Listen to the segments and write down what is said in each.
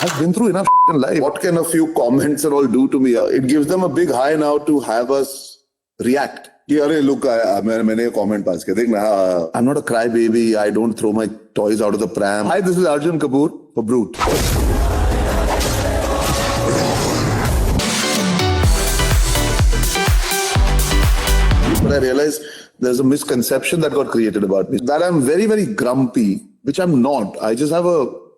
I've been through enough in life. What can a few comments and all do to me? It gives them a big high now to have us react. Hey, look, मैंने ये comment pass किया देख ना. I'm not a crybaby. I don't throw my toys out of the pram. Hi, this is Arjun Kapoor for Brute. But I realized there's a misconception that got created about me, that I'm very, very grumpy, which I'm not.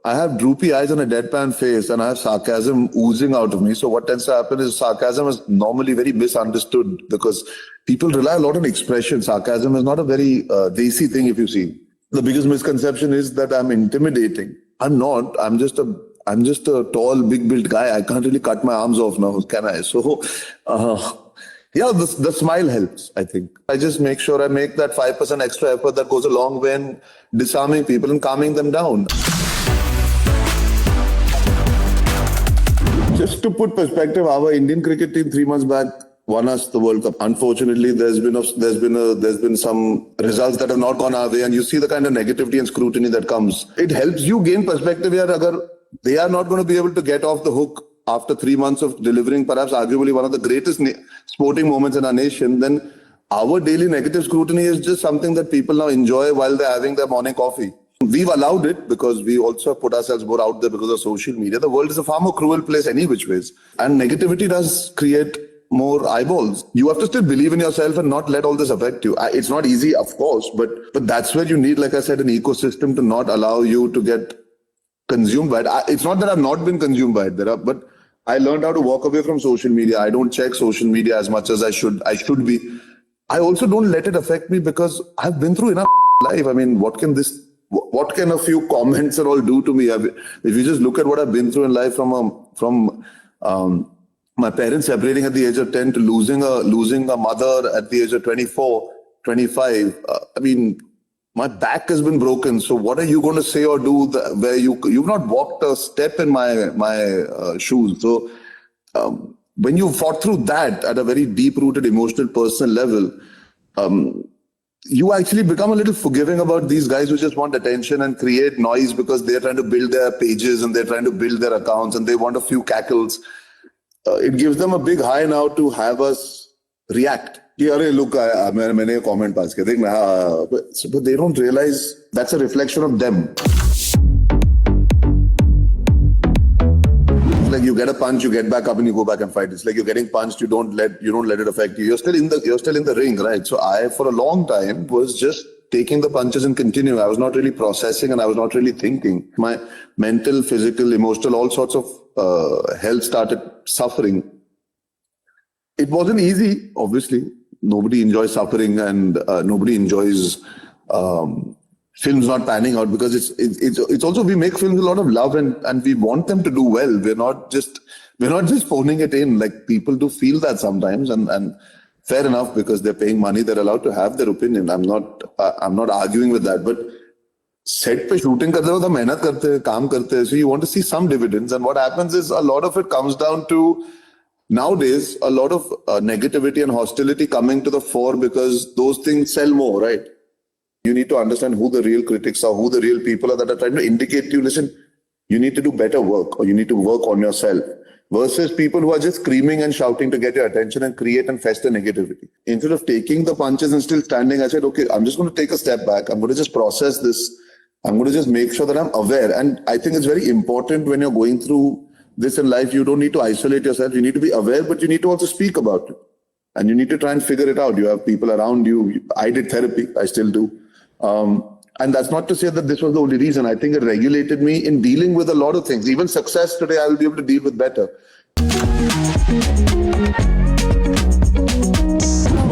I have droopy eyes and a deadpan face, and I have sarcasm oozing out of me. So what tends to happen is sarcasm is normally very misunderstood because people rely a lot on expression. Sarcasm is not a very desi thing, if you see. The biggest misconception is that I'm intimidating. I'm not. I'm just a tall, big-built guy. I can't really cut my arms off now, can I? So, yeah, the smile helps, I think. I just make sure I make that 5% extra effort that goes a long way in disarming people and calming them down. Just to put perspective, our Indian cricket team 3 months back won us the World Cup. Unfortunately, there's been some results that have not gone our way, and you see the kind of negativity and scrutiny that comes. It helps you gain perspective here. Agar they are not going to be able to get off the hook after 3 months of delivering perhaps arguably one of the greatest sporting moments in our nation, then our daily negative scrutiny is just something that people now enjoy while they're having their morning coffee. We've allowed it because we also put ourselves more out there because of social media. The world is a far more cruel place any which ways. And negativity does create more eyeballs. You have to still believe in yourself and not let all this affect you. It's not easy, of course, but that's where you need, like I said, an ecosystem to not allow you to get consumed by it. It's not that I've not been consumed by it, but I learned how to walk away from social media. I don't check social media as much as I should be. I also don't let it affect me because I've been through enough life. I mean, what can a few comments and all do to me? If you just look at what I've been through in life, from my parents separating at the age of 10 to losing a mother at the age of 24, 25. I mean, my back has been broken. So what are you going to say or do where you've not walked a step in my shoes? So when you fought through that at a very deep-rooted emotional, personal level, you actually become a little forgiving about these guys who just want attention and create noise because they're trying to build their pages and they're trying to build their accounts and they want a few cackles. It gives them a big high now to have us react. Hey, look, मैंने ये comment pass किया देख ना. But they don't realize that's a reflection of them. It's like you get a punch, you get back up and you go back and fight. It's like you're getting punched, you don't let it affect you. You're still in the ring, right? So I, for a long time, was just taking the punches and continuing. I was not really processing and I was not really thinking. My mental, physical, emotional, all sorts of health started suffering. It wasn't easy, obviously. Nobody enjoys suffering and nobody enjoys films not panning out because it's also, we make films with a lot of love and we want them to do well. We're not just phoning it in. Like, people do feel that sometimes and fair enough, because they're paying money, they're allowed to have their opinion. I'm not arguing with that, but set pe shooting karte ho to mehnat karte hai, kaam karte hai, so you want to see some dividends, and what happens is a lot of it comes down to nowadays a lot of negativity and hostility coming to the fore because those things sell more, right? You need to understand who the real critics are, who the real people are that are trying to indicate to you, listen, you need to do better work or you need to work on yourself, versus people who are just screaming and shouting to get your attention and create and fester negativity. Instead of taking the punches and still standing, I said, okay, I'm just going to take a step back. I'm going to just process this. I'm going to just make sure that I'm aware. And I think it's very important when you're going through this in life, you don't need to isolate yourself. You need to be aware, but you need to also speak about it. And you need to try and figure it out. You have people around you. I did therapy. I still do. And that's not to say that this was the only reason. I think it regulated me in dealing with a lot of things. Even success today, I will be able to deal with better.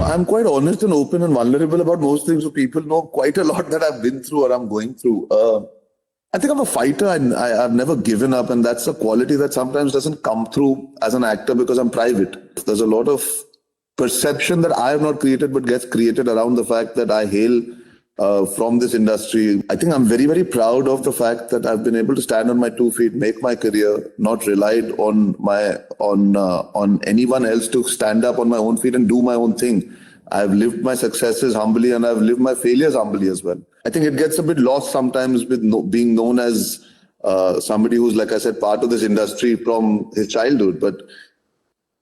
I'm quite honest and open and vulnerable about most things, so people know quite a lot that I've been through or I'm going through. I think I'm a fighter. I've never given up, and that's a quality that sometimes doesn't come through as an actor because I'm private. There's a lot of perception that I have not created but gets created around the fact that I hail from this industry. I think I'm very, very proud of the fact that I've been able to stand on my 2 feet, make my career, not relied on anyone else to stand up on my own feet and do my own thing. I've lived my successes humbly and I've lived my failures humbly as well. I think it gets a bit lost sometimes with being known as somebody who's, like I said, part of this industry from his childhood. But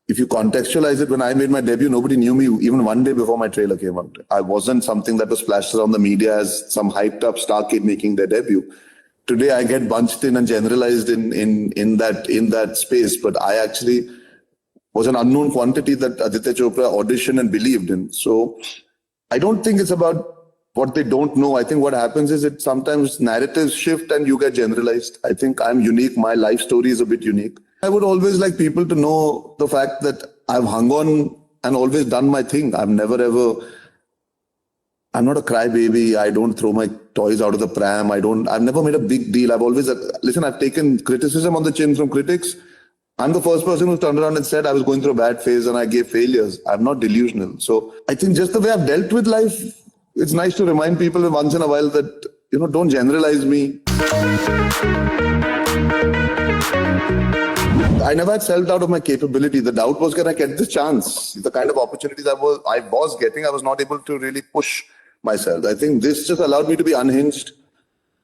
if you contextualize it, when I made my debut, nobody knew me even one day before my trailer came out. I wasn't something that was splashed around the media as some hyped up star kid making their debut. Today, I get bunched in and generalized in that space, but I actually was an unknown quantity that Aditya Chopra auditioned and believed in. So I don't think it's about what they don't know. I think what happens is it sometimes narratives shift and you get generalized. I think I'm unique. My life story is a bit unique. I would always like people to know the fact that I've hung on and always done my thing. I'm not a crybaby. I don't throw my toys out of the pram. I've never made a big deal. I've taken criticism on the chin from critics. I'm the first person who turned around and said I was going through a bad phase and I gave failures. I'm not delusional. So I think just the way I've dealt with life, it's nice to remind people once in a while that, don't generalize me. I never had self-doubt of my capability. The doubt was, can I get this chance? The kind of opportunities I was getting, I was not able to really push myself. I think this just allowed me to be unhinged.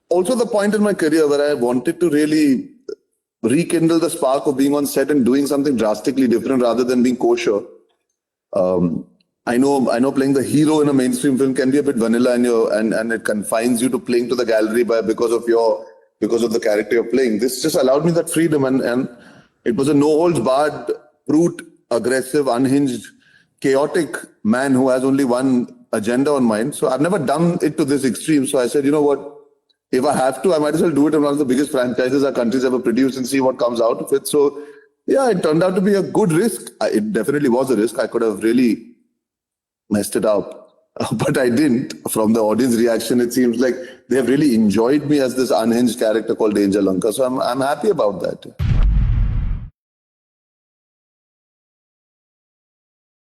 Also the point in my career where I wanted to really rekindle the spark of being on set and doing something drastically different rather than being kosher. I know playing the hero in a mainstream film can be a bit vanilla and it confines you to playing to the gallery because of the character you're playing. This just allowed me that freedom and it was a no holds barred, brute, aggressive, unhinged, chaotic man who has only one agenda on mind. So I've never done it to this extreme. So I said, you know what? If I have to, I might as well do it in one of the biggest franchises our country's ever produced and see what comes out of it. So yeah, it turned out to be a good risk. It definitely was a risk. I could have really messed it up, but I didn't. From the audience reaction, it seems like they have really enjoyed me as this unhinged character called Danger Lanka. So I'm happy about that.